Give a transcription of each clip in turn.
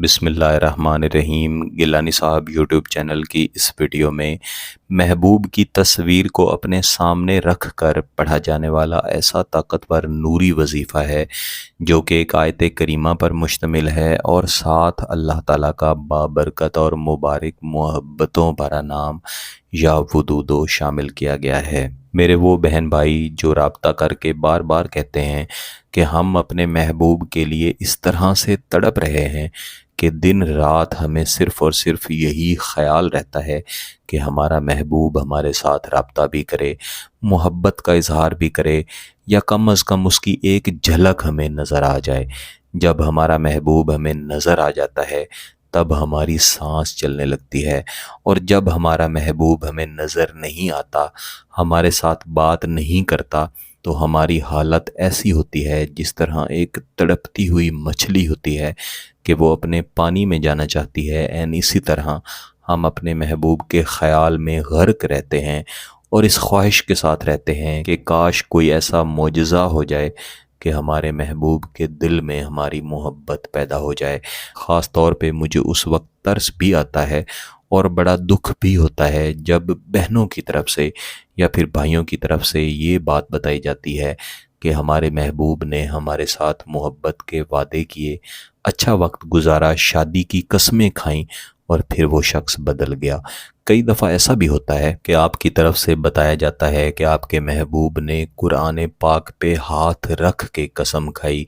بسم اللہ الرحمن الرحیم۔ گیلانی صاحب یوٹیوب چینل کی اس ویڈیو میں محبوب کی تصویر کو اپنے سامنے رکھ کر پڑھا جانے والا ایسا طاقتور نوری وظیفہ ہے جو کہ ایک آیت کریمہ پر مشتمل ہے اور ساتھ اللہ تعالیٰ کا بابرکت اور مبارک محبتوں بھرا نام یا ودودو شامل کیا گیا ہے۔ میرے وہ بہن بھائی جو رابطہ کر کے بار بار کہتے ہیں کہ ہم اپنے محبوب کے لیے اس طرح سے تڑپ رہے ہیں کہ دن رات ہمیں صرف اور صرف یہی خیال رہتا ہے کہ ہمارا محبوب ہمارے ساتھ رابطہ بھی کرے، محبت کا اظہار بھی کرے، یا کم از کم اس کی ایک جھلک ہمیں نظر آ جائے۔ جب ہمارا محبوب ہمیں نظر آ جاتا ہے تب ہماری سانس چلنے لگتی ہے، اور جب ہمارا محبوب ہمیں نظر نہیں آتا، ہمارے ساتھ بات نہیں کرتا، تو ہماری حالت ایسی ہوتی ہے جس طرح ایک تڑپتی ہوئی مچھلی ہوتی ہے کہ وہ اپنے پانی میں جانا چاہتی ہے۔ اسی طرح ہم اپنے محبوب کے خیال میں غرق رہتے ہیں اور اس خواہش کے ساتھ رہتے ہیں کہ کاش کوئی ایسا معجزہ ہو جائے کہ ہمارے محبوب کے دل میں ہماری محبت پیدا ہو جائے۔ خاص طور پہ مجھے اس وقت ترس بھی آتا ہے اور بڑا دکھ بھی ہوتا ہے جب بہنوں کی طرف سے یا پھر بھائیوں کی طرف سے یہ بات بتائی جاتی ہے کہ ہمارے محبوب نے ہمارے ساتھ محبت کے وعدے کیے، اچھا وقت گزارا، شادی کی قسمیں کھائیں، اور پھر وہ شخص بدل گیا۔ کئی دفعہ ایسا بھی ہوتا ہے کہ آپ کی طرف سے بتایا جاتا ہے کہ آپ کے محبوب نے قرآن پاک پہ ہاتھ رکھ کے قسم کھائی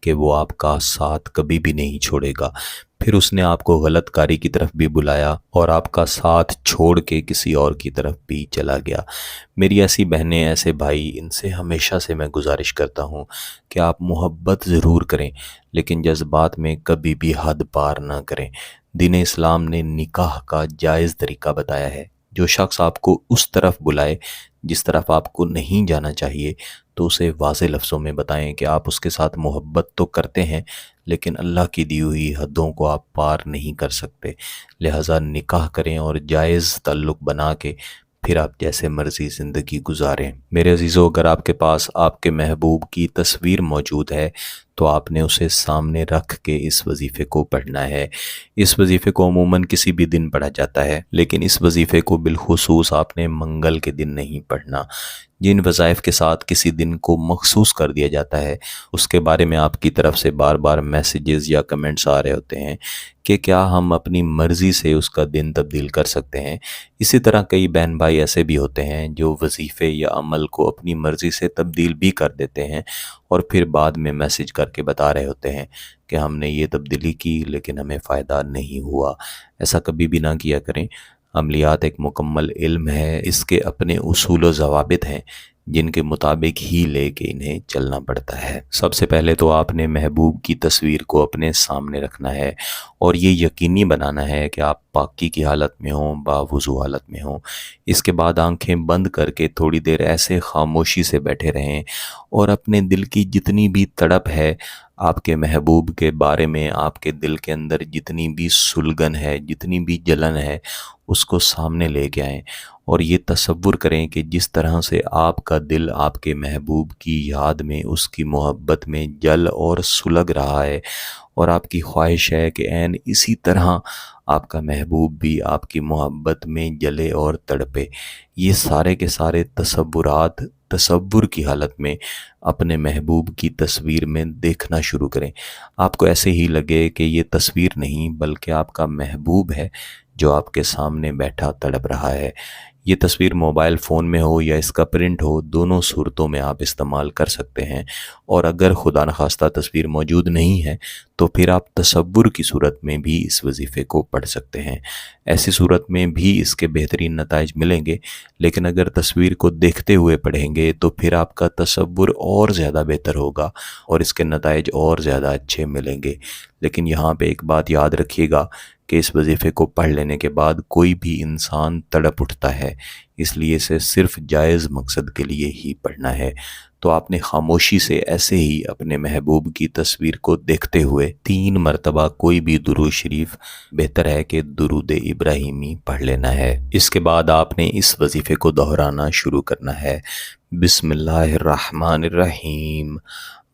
کہ وہ آپ کا ساتھ کبھی بھی نہیں چھوڑے گا، پھر اس نے آپ کو غلط کاری کی طرف بھی بلایا اور آپ کا ساتھ چھوڑ کے کسی اور کی طرف بھی چلا گیا۔ میری ایسی بہنیں، ایسے بھائی، ان سے ہمیشہ سے میں گزارش کرتا ہوں کہ آپ محبت ضرور کریں لیکن جذبات میں کبھی بھی حد پار نہ کریں۔ دین اسلام نے نکاح کا جائز طریقہ بتایا ہے۔ جو شخص آپ کو اس طرف بلائے جس طرف آپ کو نہیں جانا چاہیے تو اسے واضح لفظوں میں بتائیں کہ آپ اس کے ساتھ محبت تو کرتے ہیں لیکن اللہ کی دی ہوئی حدوں کو آپ پار نہیں کر سکتے، لہٰذا نکاح کریں اور جائز تعلق بنا کے پھر آپ جیسے مرضی زندگی گزاریں۔ میرے عزیزو، اگر آپ کے پاس آپ کے محبوب کی تصویر موجود ہے تو آپ نے اسے سامنے رکھ کے اس وظیفے کو پڑھنا ہے۔ اس وظیفے کو عموماً کسی بھی دن پڑھا جاتا ہے لیکن اس وظیفے کو بالخصوص آپ نے منگل کے دن نہیں پڑھنا۔ جن وظائف کے ساتھ کسی دن کو مخصوص کر دیا جاتا ہے اس کے بارے میں آپ کی طرف سے بار بار میسیجز یا کمنٹس آ رہے ہوتے ہیں کہ کیا ہم اپنی مرضی سے اس کا دن تبدیل کر سکتے ہیں۔ اسی طرح کئی بہن بھائی ایسے بھی ہوتے ہیں جو وظیفے یا عمل کو اپنی مرضی سے تبدیل بھی کر دیتے ہیں اور پھر بعد میں میسیج کر کے بتا رہے ہوتے ہیں کہ ہم نے یہ تبدیلی کی لیکن ہمیں فائدہ نہیں ہوا۔ ایسا کبھی بھی نہ کیا کریں۔ عملیات ایک مکمل علم ہے، اس کے اپنے اصول و ضوابط ہیں جن کے مطابق ہی لے کے انہیں چلنا پڑتا ہے۔ سب سے پہلے تو آپ نے محبوب کی تصویر کو اپنے سامنے رکھنا ہے اور یہ یقینی بنانا ہے کہ آپ پاکی کی حالت میں ہوں، باوضو حالت میں ہوں۔ اس کے بعد آنکھیں بند کر کے تھوڑی دیر ایسے خاموشی سے بیٹھے رہیں اور اپنے دل کی جتنی بھی تڑپ ہے آپ کے محبوب کے بارے میں، آپ کے دل کے اندر جتنی بھی سلگن ہے، جتنی بھی جلن ہے، اس کو سامنے لے کے آئیں اور یہ تصور کریں کہ جس طرح سے آپ کا دل آپ کے محبوب کی یاد میں، اس کی محبت میں جل اور سلگ رہا ہے، اور آپ کی خواہش ہے کہ عین اسی طرح آپ کا محبوب بھی آپ کی محبت میں جلے اور تڑپے۔ یہ سارے کے سارے تصورات تصور کی حالت میں اپنے محبوب کی تصویر میں دیکھنا شروع کریں۔ آپ کو ایسے ہی لگے کہ یہ تصویر نہیں بلکہ آپ کا محبوب ہے جو آپ کے سامنے بیٹھا تڑپ رہا ہے۔ یہ تصویر موبائل فون میں ہو یا اس کا پرنٹ ہو، دونوں صورتوں میں آپ استعمال کر سکتے ہیں، اور اگر خدا نخواستہ تصویر موجود نہیں ہے تو پھر آپ تصور کی صورت میں بھی اس وظیفے کو پڑھ سکتے ہیں۔ ایسی صورت میں بھی اس کے بہترین نتائج ملیں گے، لیکن اگر تصویر کو دیکھتے ہوئے پڑھیں گے تو پھر آپ کا تصور اور زیادہ بہتر ہوگا اور اس کے نتائج اور زیادہ اچھے ملیں گے۔ لیکن یہاں پہ ایک بات یاد رکھیے گا کہ اس وظیفے کو پڑھ لینے کے بعد کوئی بھی انسان تڑپ اٹھتا ہے، اس لیے اسے صرف جائز مقصد کے لیے ہی پڑھنا ہے۔ تو آپ نے خاموشی سے ایسے ہی اپنے محبوب کی تصویر کو دیکھتے ہوئے 3 مرتبہ کوئی بھی درود شریف، بہتر ہے کہ درود ابراہیمی، پڑھ لینا ہے۔ اس کے بعد آپ نے اس وظیفے کو دہرانا شروع کرنا ہے۔ بسم اللہ الرحمن الرحیم،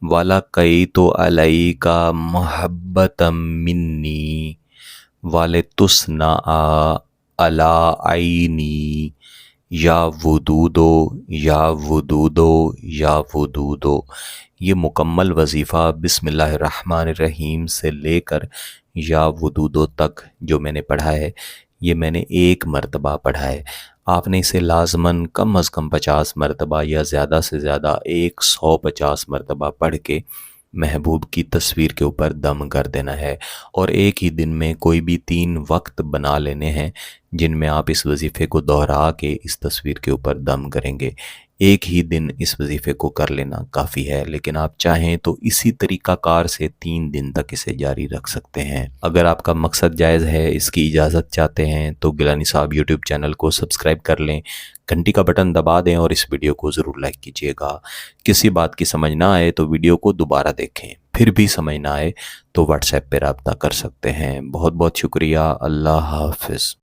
وَلَقَيْتُ عَلَيْكَ مَحَبَّةً مِّنِّي والے تسنا علا عینی یا ودودو یا ودودو یا ودودو۔ یہ مکمل وظیفہ بسم اللہ الرحمن الرحیم سے لے کر یا ودودو تک جو میں نے پڑھا ہے، یہ میں نے ایک مرتبہ پڑھا ہے۔ آپ نے اسے لازماً کم از کم 50 مرتبہ یا زیادہ سے زیادہ 150 مرتبہ پڑھ کے محبوب کی تصویر کے اوپر دم کر دینا ہے، اور ایک ہی دن میں کوئی بھی 3 وقت بنا لینے ہیں جن میں آپ اس وظیفے کو دہرا کے اس تصویر کے اوپر دم کریں گے۔ ایک ہی دن اس وظیفے کو کر لینا کافی ہے، لیکن آپ چاہیں تو اسی طریقہ کار سے 3 دن تک اسے جاری رکھ سکتے ہیں۔ اگر آپ کا مقصد جائز ہے، اس کی اجازت چاہتے ہیں، تو گیلانی صاحب یوٹیوب چینل کو سبسکرائب کر لیں، گھنٹی کا بٹن دبا دیں اور اس ویڈیو کو ضرور لائک کیجیے گا۔ کسی بات کی سمجھ نہ آئے تو ویڈیو کو دوبارہ دیکھیں، پھر بھی سمجھ نہ آئے تو واٹس ایپ پہ رابطہ کر سکتے ہیں۔ بہت بہت شکریہ۔ اللہ حافظ۔